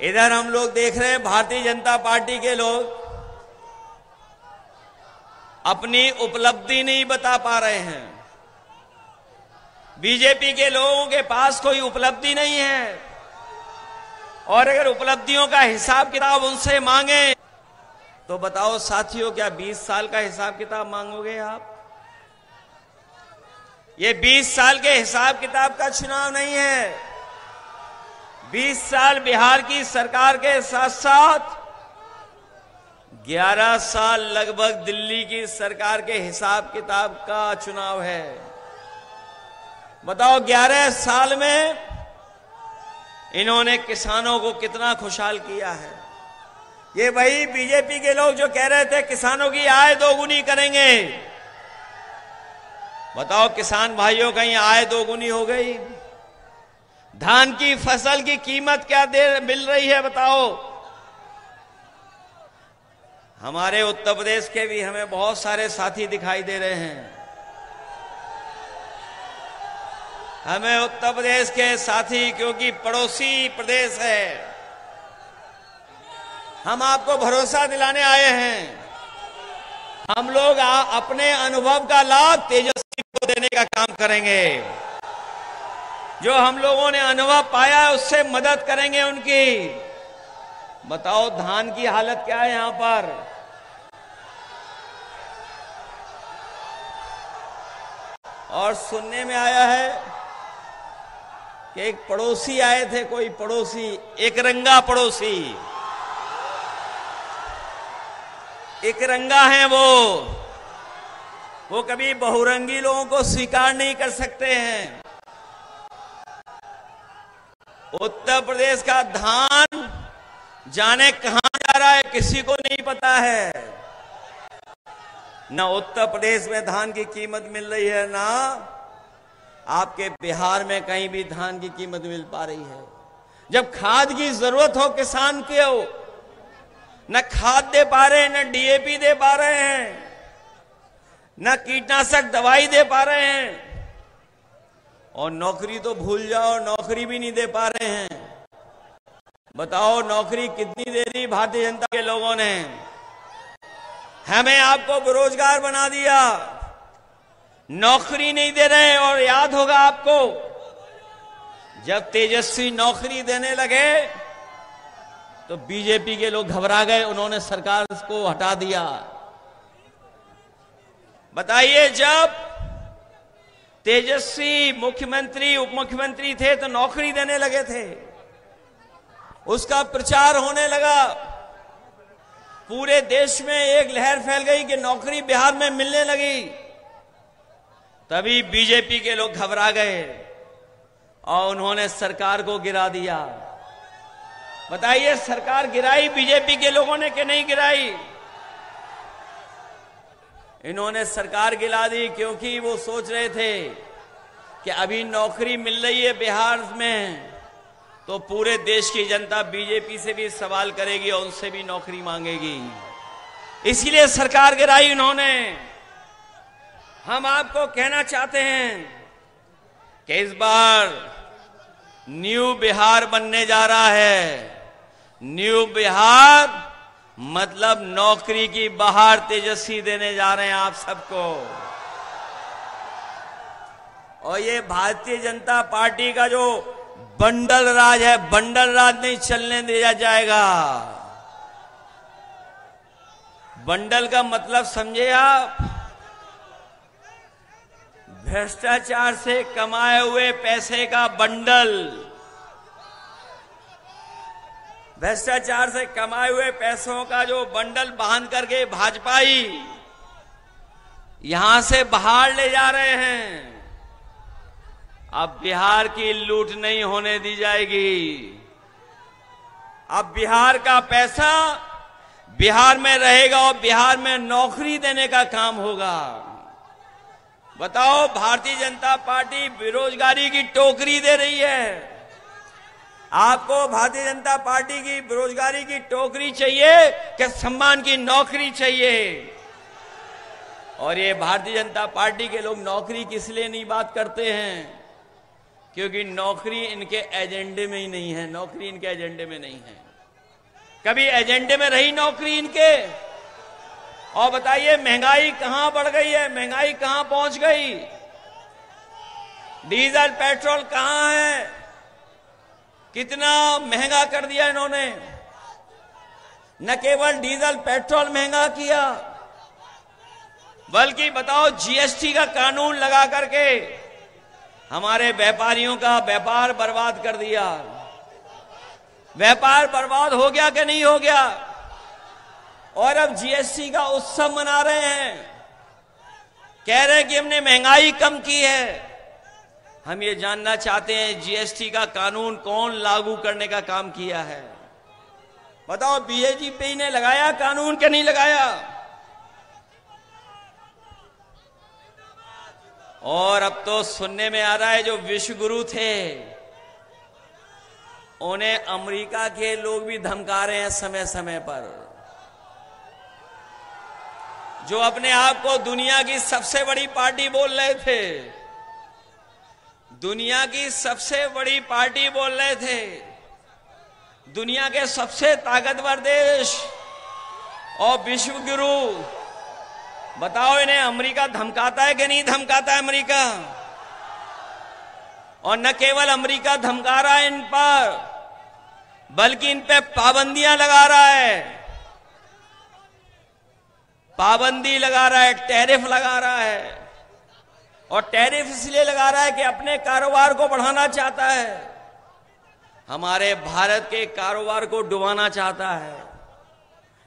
इधर हम लोग देख रहे हैं भारतीय जनता पार्टी के लोग अपनी उपलब्धि नहीं बता पा रहे हैं। बीजेपी के लोगों के पास कोई उपलब्धि नहीं है, और अगर उपलब्धियों का हिसाब किताब उनसे मांगे तो बताओ साथियों, क्या 20 साल का हिसाब किताब मांगोगे आप? ये 20 साल के हिसाब किताब का चुनाव नहीं है। 20 साल बिहार की सरकार के साथ साथ 11 साल लगभग दिल्ली की सरकार के हिसाब किताब का चुनाव है। बताओ 11 साल में इन्होंने किसानों को कितना खुशहाल किया है। ये वही बीजेपी के लोग जो कह रहे थे किसानों की आय दोगुनी करेंगे, बताओ किसान भाइयों कहीं आय दोगुनी हो गई? धान की फसल की कीमत क्या मिल रही है बताओ? हमारे उत्तर प्रदेश के भी हमें बहुत सारे साथी दिखाई दे रहे हैं। हमें उत्तर प्रदेश के साथी, क्योंकि पड़ोसी प्रदेश है, हम आपको भरोसा दिलाने आए हैं। हम लोग अपने अनुभव का लाभ तेजस्वी को देने का काम करेंगे। जो हम लोगों ने अनुभव पाया है उससे मदद करेंगे उनकी। बताओ धान की हालत क्या है यहां पर? और सुनने में आया है कि एक पड़ोसी आए थे, कोई पड़ोसी, एक रंगा पड़ोसी, एक रंगा है वो कभी बहुरंगी लोगों को स्वीकार नहीं कर सकते हैं। उत्तर प्रदेश का धान जाने कहां जा रहा है किसी को नहीं पता है। ना उत्तर प्रदेश में धान की कीमत मिल रही है, ना आपके बिहार में कहीं भी धान की कीमत मिल पा रही है। जब खाद की जरूरत हो किसान को, न खाद दे पा रहे हैं, न डीएपी दे पा रहे हैं, न कीटनाशक दवाई दे पा रहे हैं, और नौकरी तो भूल जाओ, नौकरी भी नहीं दे पा रहे हैं। बताओ नौकरी कितनी दे दी भारतीय जनता के लोगों ने? हमें आपको बेरोजगार बना दिया, नौकरी नहीं दे रहे। और याद होगा आपको, जब तेजस्वी नौकरी देने लगे तो बीजेपी के लोग घबरा गए, उन्होंने सरकार को हटा दिया। बताइए, जब तेजस्वी मुख्यमंत्री उप मुख्यमंत्री थे तो नौकरी देने लगे थे, उसका प्रचार होने लगा, पूरे देश में एक लहर फैल गई कि नौकरी बिहार में मिलने लगी। तभी बीजेपी के लोग घबरा गए और उन्होंने सरकार को गिरा दिया। बताइए, सरकार गिराई बीजेपी के लोगों ने कि नहीं गिराई? इन्होंने सरकार गिरा दी क्योंकि वो सोच रहे थे कि अभी नौकरी मिल रही है बिहार में तो पूरे देश की जनता बीजेपी से भी सवाल करेगी और उनसे भी नौकरी मांगेगी, इसलिए सरकार गिराई उन्होंने। हम आपको कहना चाहते हैं कि इस बार न्यू बिहार बनने जा रहा है। न्यू बिहार मतलब नौकरी की बहार तेजस्वी देने जा रहे हैं आप सबको। और ये भारतीय जनता पार्टी का जो बंडल राज है, बंडल राज नहीं चलने दिया जाएगा। बंडल का मतलब समझे आप? भ्रष्टाचार से कमाए हुए पैसे का बंडल। भ्रष्टाचार से कमाए हुए पैसों का जो बंडल बांध करके भाजपाई यहां से बाहर ले जा रहे हैं। अब बिहार की लूट नहीं होने दी जाएगी। अब बिहार का पैसा बिहार में रहेगा और बिहार में नौकरी देने का काम होगा। बताओ, भारतीय जनता पार्टी बेरोजगारी की टोकरी दे रही है। आपको भारतीय जनता पार्टी की बेरोजगारी की टोकरी चाहिए कि सम्मान की नौकरी चाहिए? और ये भारतीय जनता पार्टी के लोग नौकरी किस लिए नहीं बात करते हैं? क्योंकि नौकरी इनके एजेंडे में ही नहीं है। नौकरी इनके एजेंडे में नहीं है। कभी एजेंडे में रही नौकरी इनके? और बताइए महंगाई कहां बढ़ गई है, महंगाई कहां पहुंच गई? डीजल पेट्रोल कहां है? कितना महंगा कर दिया इन्होंने। न केवल डीजल पेट्रोल महंगा किया, बल्कि बताओ जीएसटी का कानून लगा करके हमारे व्यापारियों का व्यापार बर्बाद कर दिया। व्यापार बर्बाद हो गया कि नहीं हो गया? और अब जीएसटी का उत्सव मना रहे हैं, कह रहे हैं कि हमने महंगाई कम की है। हम ये जानना चाहते हैं जीएसटी का कानून कौन लागू करने का काम किया है? बताओ बीजेपी ने लगाया कानून कि नहीं लगाया? और अब तो सुनने में आ रहा है जो विश्व गुरु थे उन्हें अमेरिका के लोग भी धमका रहे हैं समय समय पर। जो अपने आप को दुनिया की सबसे बड़ी पार्टी बोल रहे थे, दुनिया की सबसे बड़ी पार्टी बोल रहे थे, दुनिया के सबसे ताकतवर देश और विश्व गुरु, बताओ इन्हें अमेरिका धमकाता है कि नहीं धमकाता है अमेरिका? और न केवल अमेरिका धमका रहा है इन पर, बल्कि इन पे पाबंदियां लगा रहा है, पाबंदी लगा रहा है, टैरिफ लगा रहा है। और टैरिफ इसलिए लगा रहा है कि अपने कारोबार को बढ़ाना चाहता है, हमारे भारत के कारोबार को डुबाना चाहता है।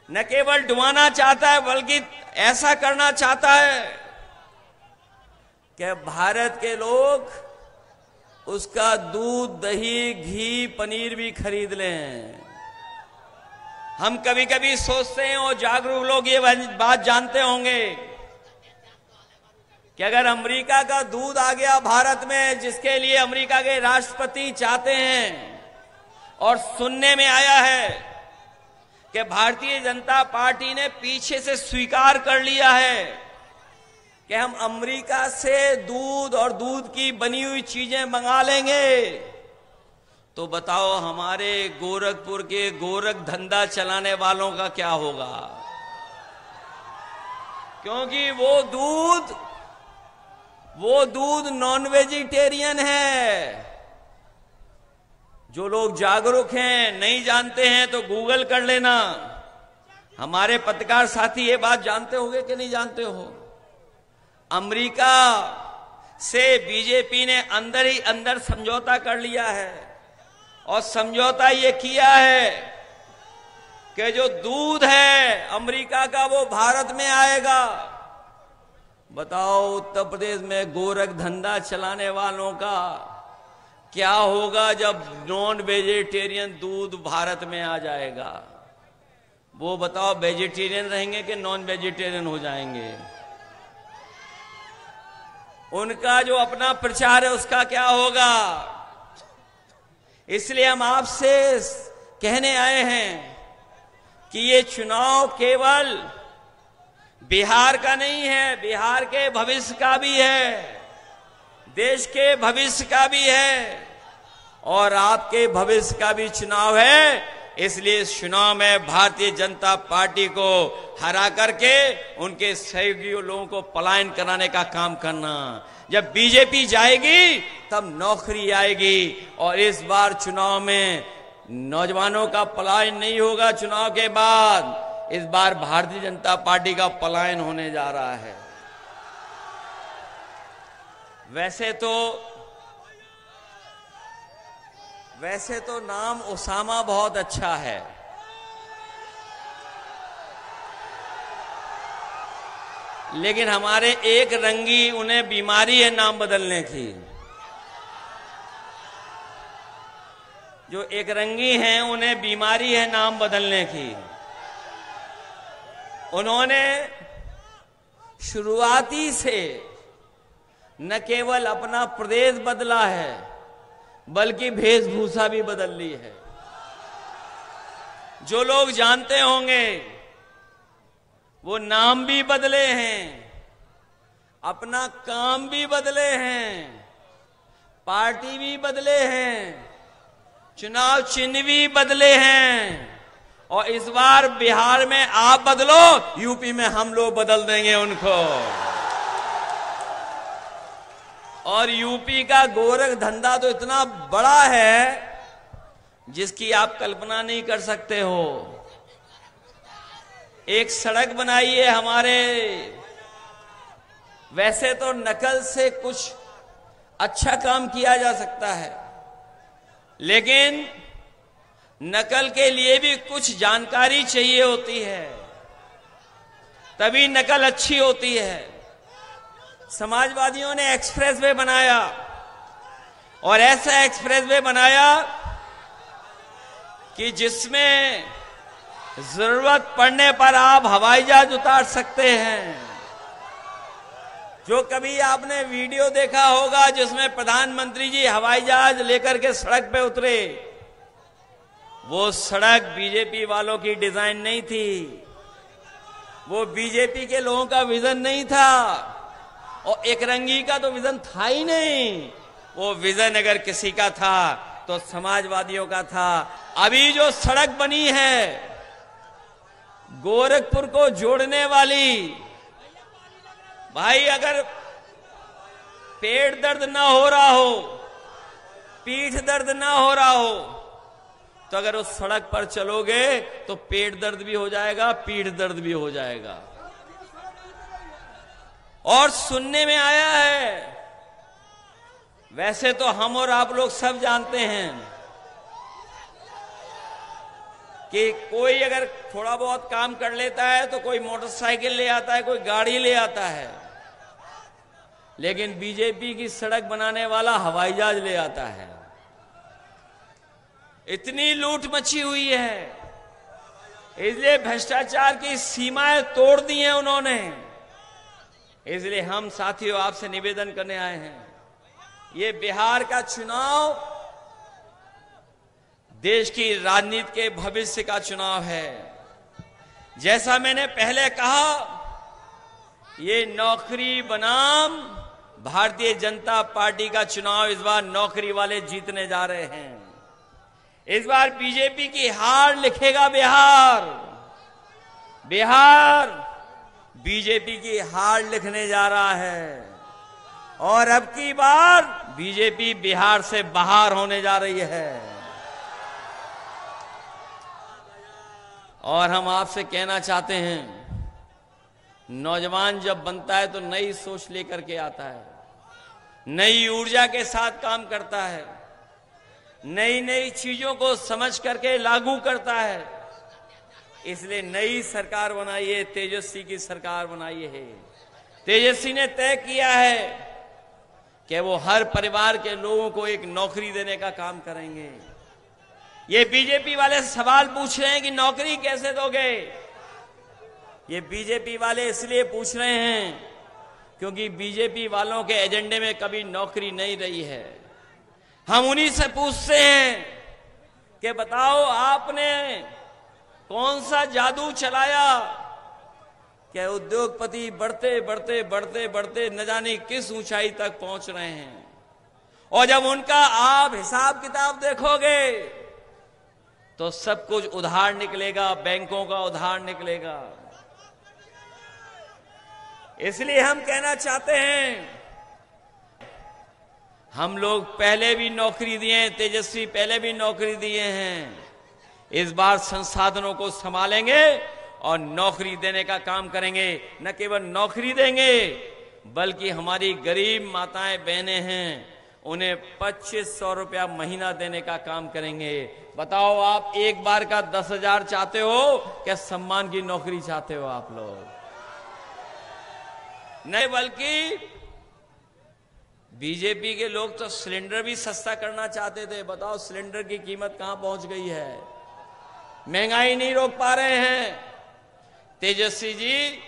न केवल डुबाना चाहता है बल्कि ऐसा करना चाहता है कि भारत के लोग उसका दूध, दही, घी, पनीर भी खरीद लें। हम कभी कभी सोचते हैं और जागरूक लोग ये बात जानते होंगे कि अगर अमेरिका का दूध आ गया भारत में, जिसके लिए अमेरिका के राष्ट्रपति चाहते हैं, और सुनने में आया है कि भारतीय जनता पार्टी ने पीछे से स्वीकार कर लिया है कि हम अमेरिका से दूध और दूध की बनी हुई चीजें मंगा लेंगे, तो बताओ हमारे गोरखपुर के गोरख धंधा चलाने वालों का क्या होगा? क्योंकि वो दूध नॉन वेजिटेरियन है। जो लोग जागरूक हैं, नहीं जानते हैं तो गूगल कर लेना। हमारे पत्रकार साथी ये बात जानते होंगे कि नहीं जानते हो? अमेरिका से बीजेपी ने अंदर ही अंदर समझौता कर लिया है, और समझौता ये किया है कि जो दूध है अमेरिका का वो भारत में आएगा। बताओ उत्तर प्रदेश में गोरख धंधा चलाने वालों का क्या होगा जब नॉन वेजिटेरियन दूध भारत में आ जाएगा? वो बताओ वेजिटेरियन रहेंगे कि नॉन वेजिटेरियन हो जाएंगे? उनका जो अपना प्रचार है उसका क्या होगा? इसलिए हम आपसे कहने आए हैं कि ये चुनाव केवल बिहार का नहीं है, बिहार के भविष्य का भी है, देश के भविष्य का भी है, और आपके भविष्य का भी चुनाव है। इसलिए इस चुनाव में भारतीय जनता पार्टी को हरा करके उनके सहयोगी लोगों को पलायन कराने का काम करना। जब बीजेपी जाएगी तब नौकरी आएगी, और इस बार चुनाव में नौजवानों का पलायन नहीं होगा। चुनाव के बाद इस बार भारतीय जनता पार्टी का पलायन होने जा रहा है। वैसे तो नाम ओसामा बहुत अच्छा है, लेकिन हमारे एक रंगी उन्हें बीमारी है नाम बदलने की। जो एक रंगी हैं उन्हें बीमारी है नाम बदलने की। उन्होंने शुरुआती से न केवल अपना प्रदेश बदला है बल्कि वेशभूषा भी बदल ली है। जो लोग जानते होंगे वो नाम भी बदले हैं, अपना काम भी बदले हैं, पार्टी भी बदले हैं, चुनाव चिन्ह भी बदले हैं, और इस बार बिहार में आप बदलो, यूपी में हम लोग बदल देंगे उनको। और यूपी का गोरख धंधा तो इतना बड़ा है जिसकी आप कल्पना नहीं कर सकते हो। एक सड़क बनाई है हमारे, वैसे तो नकल से कुछ अच्छा काम किया जा सकता है, लेकिन नकल के लिए भी कुछ जानकारी चाहिए होती है, तभी नकल अच्छी होती है। समाजवादियों ने एक्सप्रेसवे बनाया और ऐसा एक्सप्रेसवे बनाया कि जिसमें जरूरत पड़ने पर आप हवाई जहाज उतार सकते हैं। जो कभी आपने वीडियो देखा होगा जिसमें प्रधानमंत्री जी हवाई जहाज लेकर के सड़क पे उतरे, वो सड़क बीजेपी वालों की डिजाइन नहीं थी, वो बीजेपी के लोगों का विजन नहीं था, और एक रंगी का तो विजन था ही नहीं। वो विजन अगर किसी का था तो समाजवादियों का था। अभी जो सड़क बनी है गोरखपुर को जोड़ने वाली, भाई अगर पेट दर्द ना हो रहा हो, पीठ दर्द ना हो रहा हो, तो अगर उस सड़क पर चलोगे तो पेट दर्द भी हो जाएगा, पीठ दर्द भी हो जाएगा। और सुनने में आया है, वैसे तो हम और आप लोग सब जानते हैं कि कोई अगर थोड़ा बहुत काम कर लेता है तो कोई मोटरसाइकिल ले आता है, कोई गाड़ी ले आता है, लेकिन बीजेपी की सड़क बनाने वाला हवाई जहाज ले आता है। इतनी लूट मची हुई है, इसलिए भ्रष्टाचार की सीमाएं तोड़ दी हैं उन्होंने। इसलिए हम साथियों आपसे निवेदन करने आए हैं, ये बिहार का चुनाव देश की राजनीति के भविष्य का चुनाव है। जैसा मैंने पहले कहा, ये नौकरी बनाम भारतीय जनता पार्टी का चुनाव इस बार नौकरी वाले जीतने जा रहे हैं। इस बार बीजेपी की हार लिखेगा बिहार। बिहार बीजेपी की हार लिखने जा रहा है, और अब की बार बीजेपी बिहार से बाहर होने जा रही है। और हम आपसे कहना चाहते हैं, नौजवान जब बनता है तो नई सोच लेकर के आता है, नई ऊर्जा के साथ काम करता है, नई नई चीजों को समझ करके लागू करता है। इसलिए नई सरकार बनाई है, तेजस्वी की सरकार बनाई है। तेजस्वी ने तय किया है कि वो हर परिवार के लोगों को एक नौकरी देने का काम करेंगे। ये बीजेपी वाले सवाल पूछ रहे हैं कि नौकरी कैसे दोगे। ये बीजेपी वाले इसलिए पूछ रहे हैं क्योंकि बीजेपी वालों के एजेंडे में कभी नौकरी नहीं रही है। हम उन्हीं से पूछते हैं कि बताओ आपने कौन सा जादू चलाया कि उद्योगपति बढ़ते बढ़ते बढ़ते बढ़ते न जाने किस ऊंचाई तक पहुंच रहे हैं। और जब उनका आप हिसाब किताब देखोगे तो सब कुछ उधार निकलेगा, बैंकों का उधार निकलेगा। इसलिए हम कहना चाहते हैं, हम लोग पहले भी नौकरी दिए, तेजस्वी पहले भी नौकरी दिए हैं। इस बार संसाधनों को संभालेंगे और नौकरी देने का काम करेंगे। न केवल नौकरी देंगे बल्कि हमारी गरीब माताएं बहनें हैं, उन्हें 2500 रुपया महीना देने का काम करेंगे। बताओ, आप एक बार का 10,000 चाहते हो क्या सम्मान की नौकरी चाहते हो आप लोग? नहीं, बल्कि बीजेपी के लोग तो सिलेंडर भी सस्ता करना चाहते थे। बताओ सिलेंडर की कीमत कहां पहुंच गई है। महंगाई नहीं रोक पा रहे हैं। तेजस्वी जी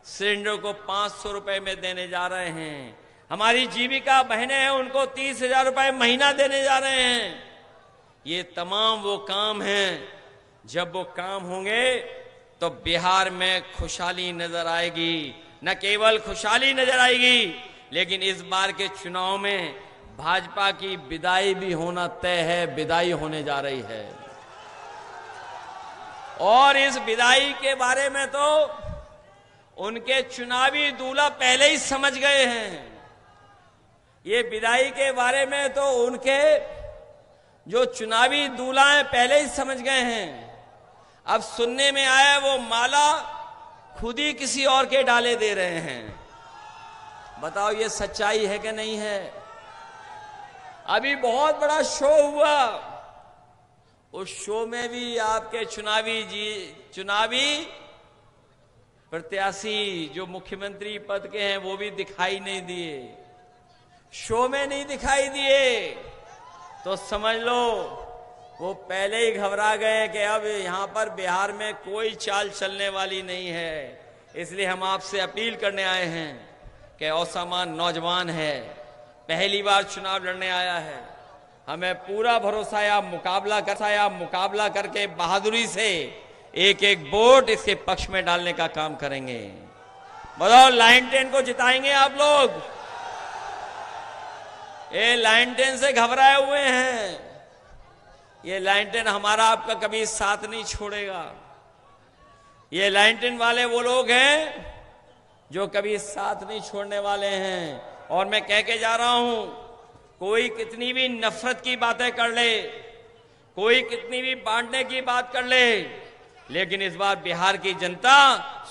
सिलेंडर को 500 रुपए में देने जा रहे हैं। हमारी जीविका बहनें हैं, उनको 30,000 रुपए महीना देने जा रहे हैं। ये तमाम वो काम हैं, जब वो काम होंगे तो बिहार में खुशहाली नजर आएगी। न केवल खुशहाली नजर आएगी, लेकिन इस बार के चुनाव में भाजपा की विदाई भी होना तय है, विदाई होने जा रही है। और इस विदाई के बारे में तो उनके चुनावी दूल्हा पहले ही समझ गए हैं। ये विदाई के बारे में तो उनके जो चुनावी दूल्हा हैं पहले ही समझ गए हैं। अब सुनने में आया वो माला खुद ही किसी और के डाले दे रहे हैं। बताओ ये सच्चाई है कि नहीं है? अभी बहुत बड़ा शो हुआ, उस शो में भी आपके चुनावी प्रत्याशी जो मुख्यमंत्री पद के हैं वो भी दिखाई नहीं दिए, शो में नहीं दिखाई दिए। तो समझ लो वो पहले ही घबरा गए कि अब यहां पर बिहार में कोई चाल चलने वाली नहीं है। इसलिए हम आपसे अपील करने आए हैं कि ओसामा नौजवान है, पहली बार चुनाव लड़ने आया है, हमें पूरा भरोसा है आप मुकाबला करके बहादुरी से एक एक वोट इसके पक्ष में डालने का काम करेंगे। बताओ लाइन 10 को जिताएंगे आप लोग? ये लाइन 10 से घबराए हुए हैं। ये लाइन 10 हमारा आपका कभी साथ नहीं छोड़ेगा। ये लाइन 10 वाले वो लोग हैं जो कभी साथ नहीं छोड़ने वाले हैं। और मैं कह के जा रहा हूं, कोई कितनी भी नफरत की बातें कर ले, कोई कितनी भी बांटने की बात कर ले, लेकिन इस बार बिहार की जनता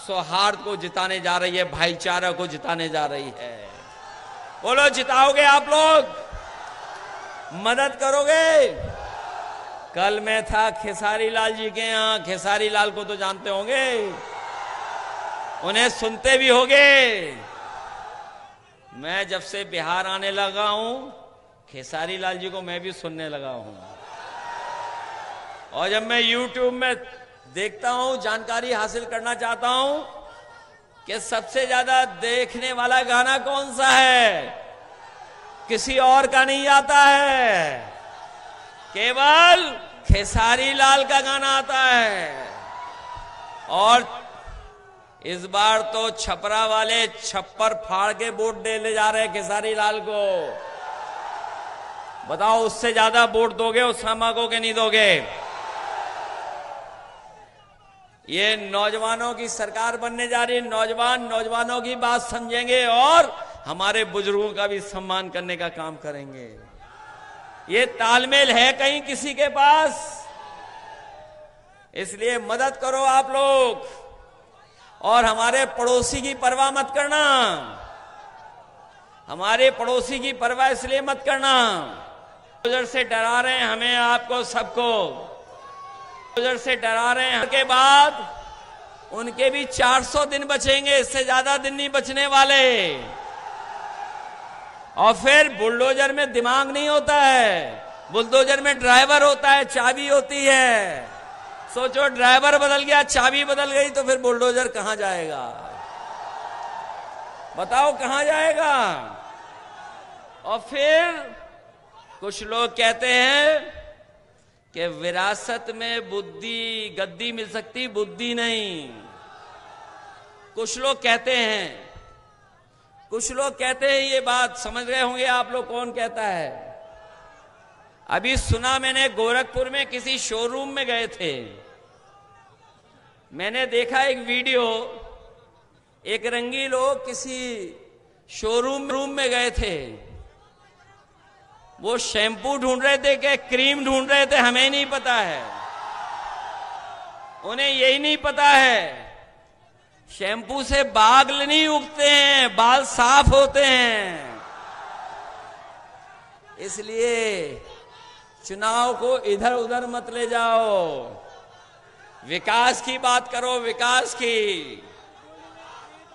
सौहार्द को जिताने जा रही है, भाईचारा को जिताने जा रही है। बोलो जिताओगे आप लोग? मदद करोगे? कल मैं था खेसारी लाल जी के यहां, खेसारी लाल को तो जानते होंगे, उन्हें सुनते भी होंगे। मैं जब से बिहार आने लगा हूं खेसारी लाल जी को मैं भी सुनने लगा हूं। और जब मैं YouTube में देखता हूं, जानकारी हासिल करना चाहता हूं कि सबसे ज्यादा देखने वाला गाना कौन सा है, किसी और का नहीं आता है, केवल खेसारी लाल का गाना आता है। और इस बार तो छपरा वाले छप्पर फाड़ के वोट देने जा रहे हैं खेसारी लाल को। बताओ उससे ज्यादा वोट दोगे ओसामा को कि नहीं दोगे? ये नौजवानों की सरकार बनने जा रही है। नौजवानों की बात समझेंगे और हमारे बुजुर्गों का भी सम्मान करने का काम करेंगे। ये तालमेल है कहीं किसी के पास? इसलिए मदद करो आप लोग और हमारे पड़ोसी की परवाह मत करना। हमारे पड़ोसी की परवाह इसलिए मत करना, बुलडोजर से डरा रहे हैं हमें, आपको सबको बुलडोजर से डरा रहे हैं। के बाद उनके भी 400 दिन बचेंगे, इससे ज्यादा दिन नहीं बचने वाले। और फिर बुलडोजर में दिमाग नहीं होता है, बुलडोजर में ड्राइवर होता है, चाबी होती है। सोचो ड्राइवर बदल गया, चाबी बदल गई तो फिर बुलडोजर कहां जाएगा? बताओ कहां जाएगा? और फिर कुछ लोग कहते हैं कि विरासत में बुद्धि गद्दी मिल सकती, बुद्धि नहीं। कुछ लोग कहते हैं, ये बात समझ रहे होंगे आप लोग कौन कहता है। अभी सुना मैंने, गोरखपुर में किसी शोरूम में गए थे, मैंने देखा एक वीडियो, एक रंगी लोग किसी शोरूम में गए थे, वो शैम्पू ढूंढ रहे थे कि क्रीम ढूंढ रहे थे, हमें नहीं पता है। उन्हें यही नहीं पता है शैम्पू से बाल नहीं उगते हैं, बाल साफ होते हैं। इसलिए चुनाव को इधर उधर मत ले जाओ, विकास की बात करो, विकास की।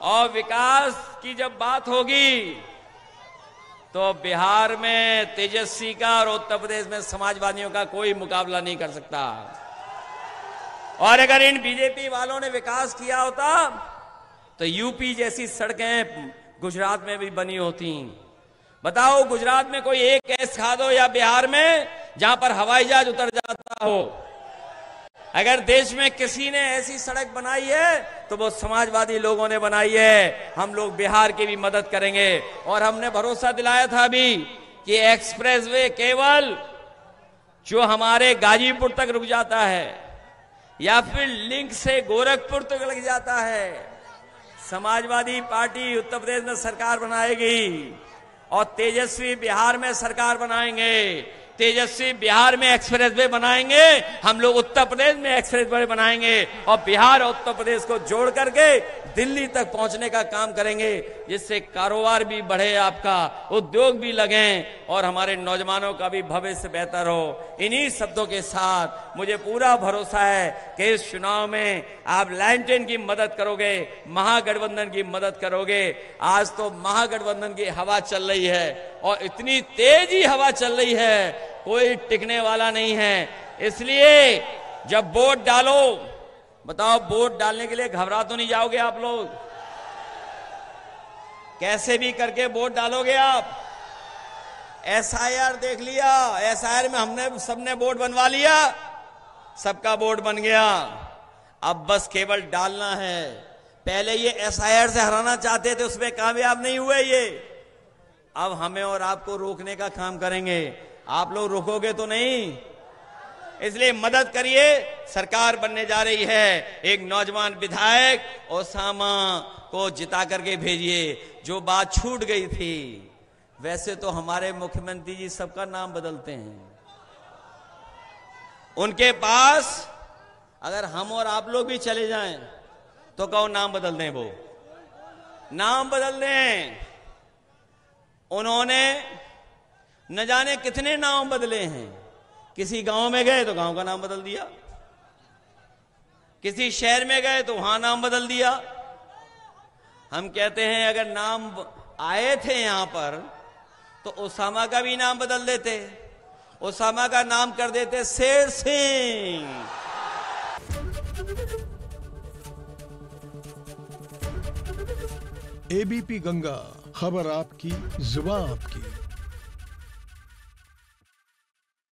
और विकास की जब बात होगी तो बिहार में तेजस्वी का और उत्तर प्रदेश में समाजवादियों का कोई मुकाबला नहीं कर सकता। और अगर इन बीजेपी वालों ने विकास किया होता तो यूपी जैसी सड़कें गुजरात में भी बनी होती। बताओ गुजरात में कोई एक ऐसा खा दो, या बिहार में जहां पर हवाई जहाज उतर जाता हो। अगर देश में किसी ने ऐसी सड़क बनाई है तो वो समाजवादी लोगों ने बनाई है। हम लोग बिहार की भी मदद करेंगे। और हमने भरोसा दिलाया था अभी कि एक्सप्रेसवे केवल जो हमारे गाजीपुर तक रुक जाता है, या फिर लिंक से गोरखपुर तक लग जाता है। समाजवादी पार्टी उत्तर प्रदेश में सरकार बनाएगी और तेजस्वी बिहार में सरकार बनाएंगे। तेजस्वी बिहार में एक्सप्रेस वे बनाएंगे, हम लोग उत्तर प्रदेश में एक्सप्रेस वे बनाएंगे और बिहार और उत्तर प्रदेश को जोड़ करके दिल्ली तक पहुंचने का काम करेंगे, जिससे कारोबार भी बढ़े, आपका उद्योग भी लगे और हमारे नौजवानों का भी भविष्य बेहतर हो। इन्हीं शब्दों के साथ मुझे पूरा भरोसा है कि इस चुनाव में आप लैंटेन की मदद करोगे, महागठबंधन की मदद करोगे। आज तो महागठबंधन की हवा चल रही है और इतनी तेजी हवा चल रही है, कोई टिकने वाला नहीं है। इसलिए जब वोट डालो, बताओ वोट डालने के लिए घबरा तो नहीं जाओगे आप लोग? कैसे भी करके वोट डालोगे आप। एसआईआर देख लिया, एसआईआर में हमने सबने वोट बनवा लिया, सबका वोट बन गया। अब बस केवल डालना है। पहले ये एसआईआर से हराना चाहते थे, उसमें कामयाब नहीं हुए ये। अब हमें और आपको रोकने का काम करेंगे। आप लोग रोकोगे तो नहीं, इसलिए मदद करिए। सरकार बनने जा रही है। एक नौजवान विधायक ओसामा को जिता करके भेजिए। जो बात छूट गई थी, वैसे तो हमारे मुख्यमंत्री जी सबका नाम बदलते हैं। उनके पास अगर हम और आप लोग भी चले जाएं तो कहो नाम बदल दें, वो नाम बदल दें। उन्होंने न जाने कितने नाम बदले हैं। किसी गांव में गए तो गांव का नाम बदल दिया, किसी शहर में गए तो वहां नाम बदल दिया। हम कहते हैं अगर नाम आए थे यहां पर तो ओसामा का भी नाम बदल देते, ओसामा का नाम कर देते शेर सिंह। एबीपी गंगा, खबर आपकी, जुबान आपकी।